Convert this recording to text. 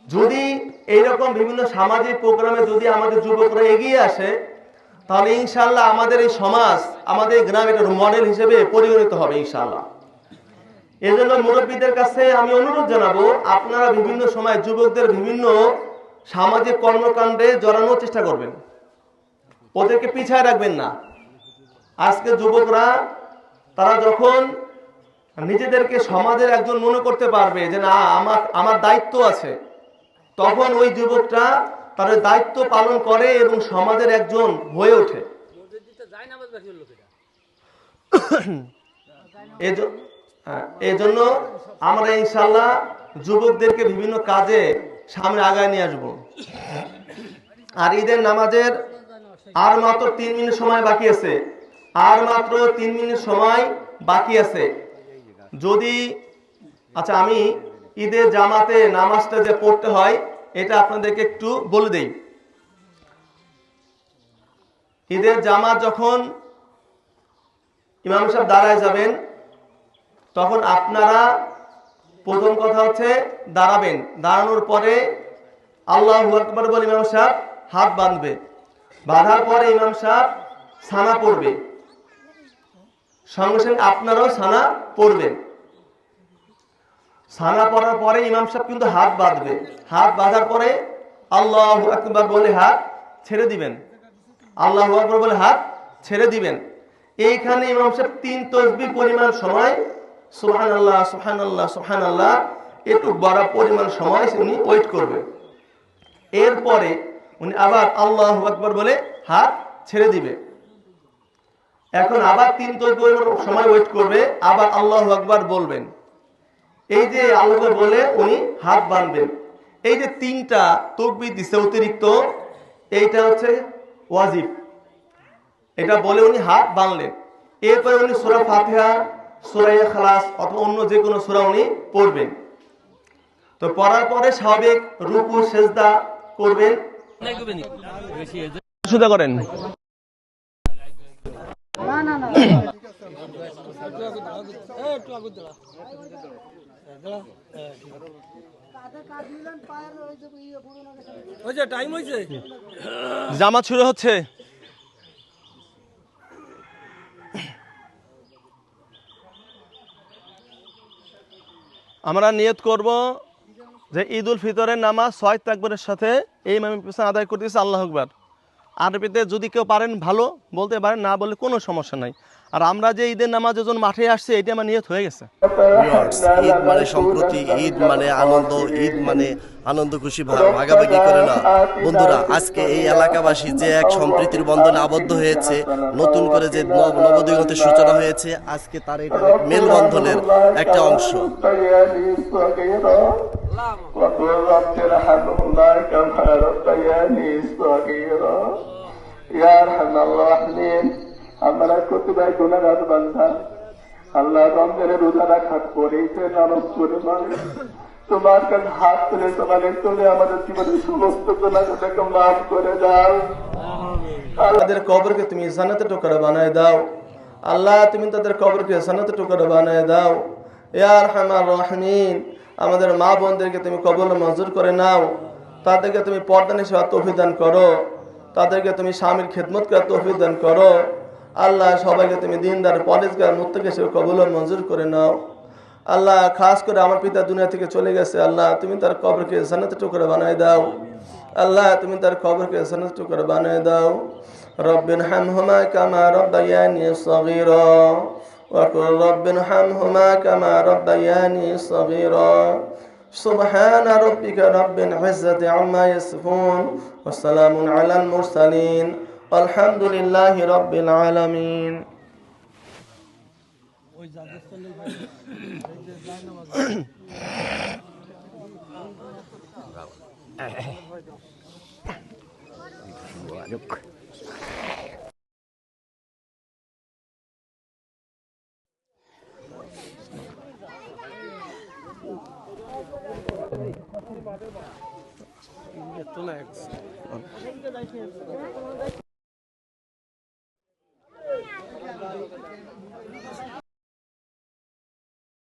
যদি এইরকম বিভিন্ন সামাজিক প্রোগ্রামে যদি আমাদের যুবকরা এগিয়ে আসে, তাহলে ইনশাআল্লাহ আমাদের এই সমাজ, আমাদের গ্রাম একটা মডেল হিসেবে পরিগণিত হবে ইনশাআল্লাহ। এজন্য মুরব্বীদের কাছে আমি অনুরোধ জানাবো, আপনারা বিভিন্ন সময় যুবকদের বিভিন্ন সামাজিক কর্মকাণ্ডে জড়ানোর চেষ্টা করবেন, ওদেরকে পিছায় রাখবেন না। আজকে যুবকরা তারা যখন নিজেদেরকে সমাজের একজন মনে করতে পারবে যে না আমার দায়িত্ব আছে, তখন ওই যুবকটা তার দায়িত্ব পালন করে এবং সমাজের একজন হয়ে ওঠে। এই জন্য আমরা ইনশাআল্লাহ যুবকদেরকে বিভিন্ন কাজে সামনে আগায় নিয়ে আসবো। আর ঈদের নামাজের আর মাত্র 3 মিনিট সময় বাকি আছে, আর মাত্র 3 মিনিট সময় বাকি আছে। যদি আচ্ছা, আমি ঈদের জামাতে নামাজটা যে পড়তে হয় এটা আপনাদেরকে একটু বলে দেই। ঈদের জামাত যখন ইমাম সাহেব দাঁড়ায় যাবেন, তখন আপনারা প্রথম কথা হচ্ছে দাঁড়াবেন। দাঁড়ানোর পরে আল্লাহু আকবার বলে ইমাম সাহেব হাত বাঁধবে। বাঁধার পরে ইমাম সাহেব সানা পড়বে, সঙ্গে সঙ্গে আপনারাও সানা পড়বেন। সানা পড়ার পরে ইমাম সাহেব কিন্তু হাত বাঁধবে। হাত বাঁধার পরে আল্লাহু আকবার বলে হাত ছেড়ে দিবেন। আল্লাহু আকবার বলে হাত ছেড়ে দিবেন। এইখানে ইমাম সাহেব 3 তাসবিহ পরিমাণ সময় সুবহানাল্লাহ সুবহানাল্লাহ সুবহানাল্লাহ একটু বড় পরিমাণ সময় উনি ওয়েট করবেন। এরপরে উনি আবার আল্লাহু আকবার বলে হাত ছেড়ে দিবে। এখন আবার 3 তাসবিহ সময় ওয়েট করবে, আবার আল্লাহু আকবার বলবেন। এই যে আল্লাহু আকবার বলে উনি হাত বাঁধবেন। এই যে 3টা তাকবীর দিছে অতিরিক্ত, এইটা হচ্ছে ওয়াজিব। এটা বলে উনি হাত বাঁধলেন। এরপরে উনি সূরা ফাতিহা, সূরা ইখলাস অথবা অন্য যে কোনো সূরা উনি পড়বেন। তো পড়ার পরে স্বাভাবিক রুকু সিজদা করবেন। সুদা করেন না না না একটু আগে দাও। জামাত শুরু হচ্ছে। আমরা নিয়ত করব যে ঈদ উল ফিতরের নামাজ 6 তাকবীরের সাথে এই ইমামের পিছনে আদায় করতেছে আল্লাহু আকবার। আরবিতে যদি কেউ পারেন ভালো বলতে পারেন, না বলে কোনো সমস্যা নাই। আর আমরা যে ঈদের নামাজের জন্য মাঠে আসছি এটা আমার নিয়ত হয়ে গেছে। ঈদ মানে সম্প্রতি, ঈদ মানে আনন্দ, ঈদ মানে আনন্দ খুশি ভাগাভাগি করে না। বন্ধুরা, আজকে এই এলাকাবাসী যে এক সম্প্রীতির বন্ধনে আবদ্ধ হয়েছে, নতুন করে যে নবদিগন্তের সূচনা হয়েছে, আজকে তার এটা মেলবন্ধনের একটা অংশ। আমরা কতিবাই গুনাহগার বান্দা, আল্লাহ রমজানের রোজা রাখার পরেই যে নামাজ পড়ে মানে তোমার কাছে হাত তুলে তোমাদের তুলে আমাদের জীবনের সমস্ত গুনাহগুলোকে মাফ করে দাও। তাদের কবরকে তুমি জান্নাতের টুকরা বানায় দাও। আল্লাহ তুমি তাদের কবরকে জান্নাতের টুকরা বানায় দাও। ইয়া আরহামার রাহিমিন, আমাদের মা বোনদেরকে তুমি কবুল মঞ্জুর করে নাও। তাদেরকে তুমি পর্দা নিশা তৌফিক দান করো। তাদেরকে তুমি স্বামীর খেদমত করার তৌফিক দান করো। আল্লাহ সবাইকে তুমি দিনদার পরেজগার মুত্তাকি হিসেবে কবুল মঞ্জুর করে নাও। আল্লাহ খাস করে আমার পিতা দুনিয়া থেকে চলে গেছে, আল্লাহ তুমি তার কবরকে জান্নাতের টুকরা বানায় দাও। আল্লাহ তুমি তার কবরকে জান্নাতের টুকরা বানায় দাও। রব্বিরহামহুমা কামা রাব্বায়ানি সগীরা ওয়া কুল রব্বিরহামহুমা কামা রাব্বায়ানি সগীরা। সুবহান রাব্বিকা রাব্বিল ইজ্জাতি আম্মা ইয়াসিফুন ওয়া সালামুন আলাল মুরসালিন আলহামদুলিল্লাহি রাব্বিল আলামিন।